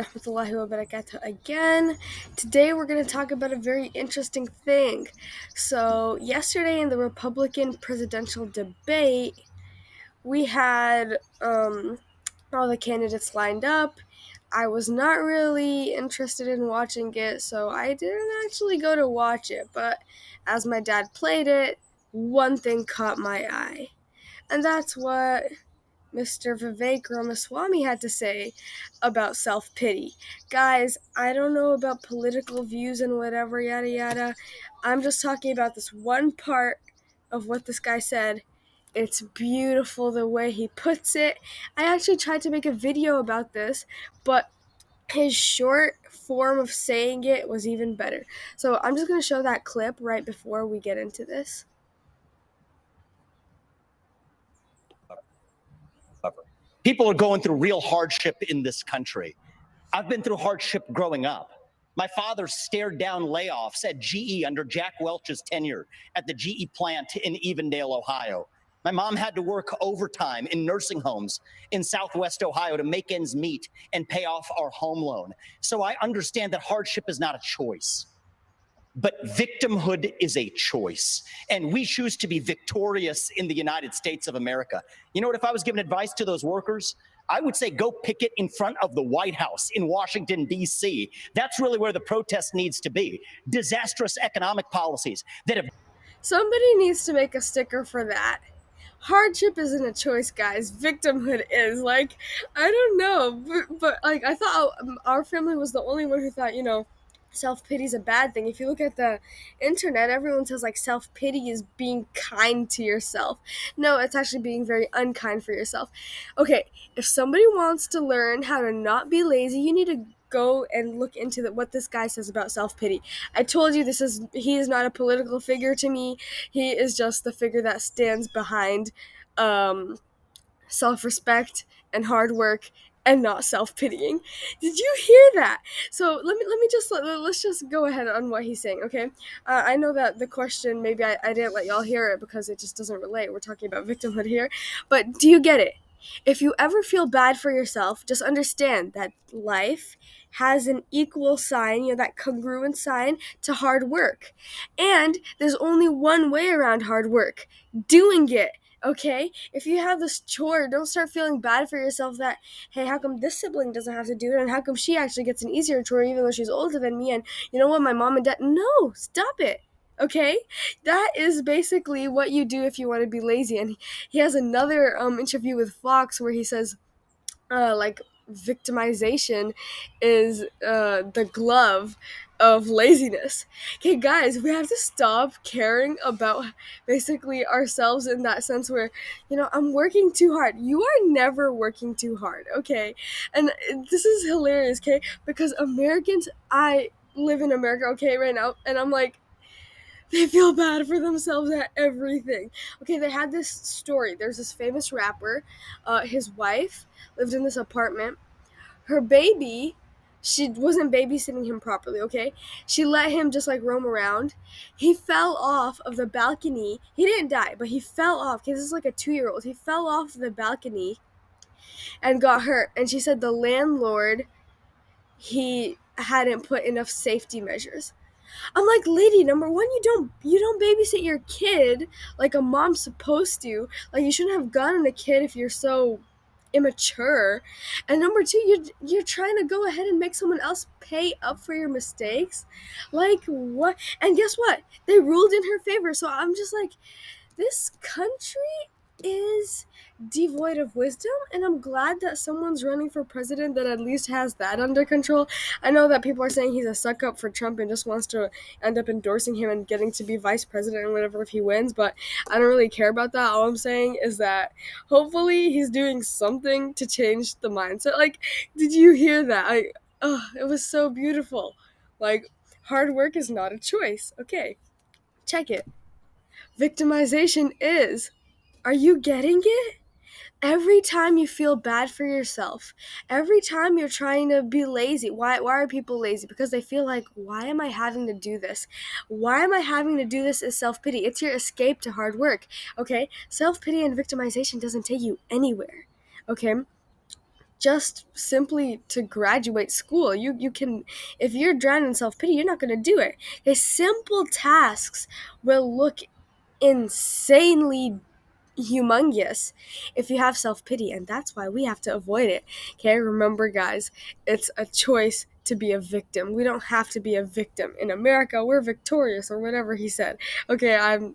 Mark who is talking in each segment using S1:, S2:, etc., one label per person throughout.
S1: Rahmatullahi wa barakatuh again. Today we're going to talk about a very interesting thing. So, yesterday in the Republican presidential debate, we had all the candidates lined up. I was not really interested in watching it, so I didn't actually go to watch it. But as my dad played it, one thing caught my eye. And that's what Mr. Vivek Ramaswamy had to say about self-pity. Guys, I don't know about political views and whatever, yada yada. I'm just talking about this one part of what this guy said. It's beautiful the way he puts it. I actually tried to make a video about this, but his short form of saying it was even better. So I'm just going to show that clip right before we get into this.
S2: People are going through real hardship in this country. I've been through hardship growing up. My father stared down layoffs at GE under Jack Welch's tenure at the GE plant in Evendale, Ohio. My mom had to work overtime in nursing homes in Southwest Ohio to make ends meet and pay off our home loan. So I understand that hardship is not a choice. But victimhood is a choice, and we choose to be victorious in the United States of America. You know what? If I was giving advice to those workers, I would say go picket in front of the White House in Washington, D.C. That's really where the protest needs to be. Disastrous economic policies that have...
S1: Somebody needs to make a sticker for that. Hardship isn't a choice, guys. Victimhood is. Like, I don't know, but like, I thought our family was the only one who thought, self-pity is a bad thing. If you look at the internet, everyone says like self-pity is being kind to yourself. No, it's actually being very unkind for yourself. Okay, if somebody wants to learn how to not be lazy, you need to go and look into what this guy says about self-pity. I told you he is not a political figure to me. He is just the figure that stands behind self-respect and hard work and not self-pitying. Did you hear that? So let's just go ahead on what he's saying, okay? I know that the question, maybe I didn't let y'all hear it because it just doesn't relate. We're talking about victimhood here. But do you get it? If you ever feel bad for yourself, just understand that life has an equal sign, that congruent sign to hard work. And there's only one way around hard work: doing it. Okay? If you have this chore, don't start feeling bad for yourself that, hey, how come this sibling doesn't have to do it, and how come she actually gets an easier chore even though she's older than me, and you know what, my mom and dad... No, stop it. Okay? That is basically what you do if you want to be lazy. And he has another interview with Fox where he says, victimization is the glove of laziness. Okay, guys, we have to stop caring about basically ourselves in that sense where, I'm working too hard. You are never working too hard, okay? And this is hilarious, okay? Because I live in America, okay, right now, and I'm like, they feel bad for themselves at everything. Okay, they had this story. There's this famous rapper. His wife lived in this apartment. Her baby, she wasn't babysitting him properly, okay? She let him just like roam around. He fell off of the balcony. He didn't die, but he fell off. Okay, this is like a 2-year-old. He fell off the balcony and got hurt. And she said the landlord, he hadn't put enough safety measures. I'm like, lady, number one, you don't babysit your kid like a mom's supposed to. Like, you shouldn't have gotten a kid if you're so immature. And number two, you're trying to go ahead and make someone else pay up for your mistakes. Like, what? And guess what? They ruled in her favor. So I'm just like, this country is devoid of wisdom, and I'm glad that someone's running for president that at least has that under control. I know that people are saying he's a suck up for Trump and just wants to end up endorsing him and getting to be vice president and whatever if he wins, but I don't really care about that. All I'm saying is that hopefully he's doing something to change the mindset. Like, did you hear that? It was so beautiful. Like, hard work is not a choice. Okay, check it. Victimization is. Are you getting it? Every time you feel bad for yourself, every time you're trying to be lazy, why are people lazy? Because they feel like, why am I having to do this? Why am I having to do this? Is self-pity. It's your escape to hard work, okay? Self-pity and victimization doesn't take you anywhere, okay? just simply to graduate school. You can, if you're drowning in self-pity, you're not going to do it. Okay, simple tasks will look insanely humongous if you have self-pity, and that's why we have to avoid it. Okay, remember guys, it's a choice to be a victim. We don't have to be a victim. In America, we're victorious, or whatever he said. Okay, I'm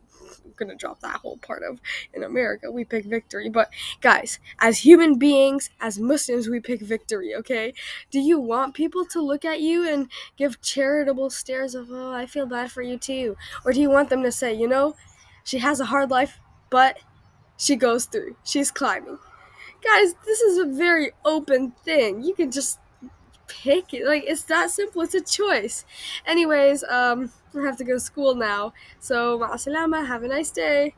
S1: gonna drop that whole part of in America we pick victory. But guys, as human beings, as Muslims, we pick victory. Okay, do you want people to look at you and give charitable stares of, oh, I feel bad for you too? Or do you want them to say, you know, she has a hard life, but she goes through, she's climbing? Guys, this is a very open thing. You can just pick it. Like, it's that simple. It's a choice. Anyways, I have to go to school now. So, ma'asalama. Have a nice day.